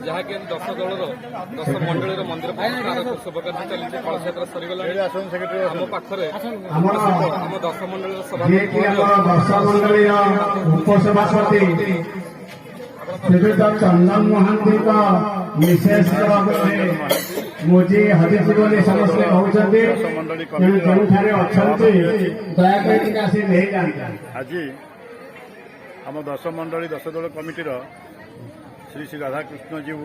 जहाँकि 10 दलर 10 मंडल मंदिर शुभकार्य चली कलशयात्रा सरीगला आम पाखे आम 10 मंडल उपसभापति श्रीयुत चंदन महांती विशेष मुझे हजिजी बोली समस्ते कहते अच्छा दयाकोरी आसी नहीं जाता आज आम 10 मंडली 10 दल कमिटीर श्री श्री राधाकृष्ण जीव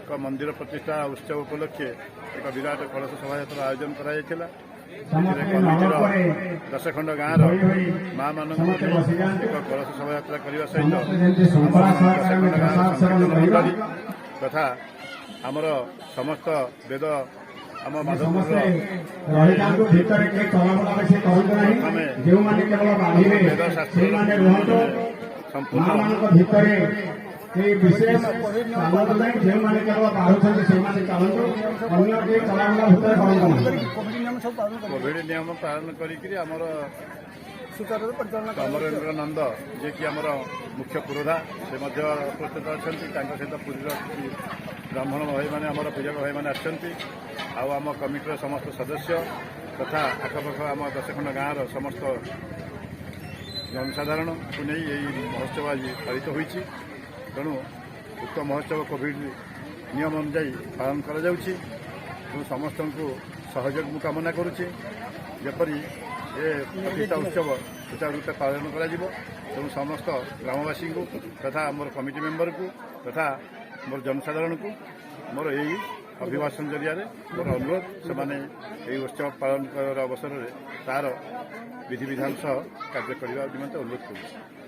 का मंदिर प्रतिष्ठा उत्सव उपलक्षे एक विराट कलश शोभायात्रा आयोजन करा कमिटीर 10 खंड गाँव माँ मान एक कलश शोभायात्रा करने सहित तथा आमर समस्त वेद आम माधवपुर वेद शास्त्र संपूर्ण विशेष चालू नहीं जो मैंने केवल बाहर कोविड नियम पालन करमर अमरेन्द्र नंद जे कि आमर मुख्य पुरोधा से उपस्थित अच्छा सहित पुरीर ब्राह्मण भाई मैंने आम पूजक भाई मैंने आम कमिटीर समस्त सदस्य तथा आखपाख आम 10 खंड गाँव समस्त जनसाधारण को नहीं यही महोत्सव आज पालित होती तेणु उक्त महोत्सव कोविड नियम अनुजाई पालन करा समस्त को सहयोग मु कामना करुच्ची जपरी ये प्रतिष्ठा उत्सव सुचारूपे पालन कर समस्त ग्रामवासी को तथा मोर कमिटी मेंबर को तथा मोर जनसाधारण को मोर यही अभिभाषण जरिया मोर अनुरोध से माने उत्सव पालन अवसर में तार विधि विधान सह कार्य करने निमंते अनुरोध करुच्ची।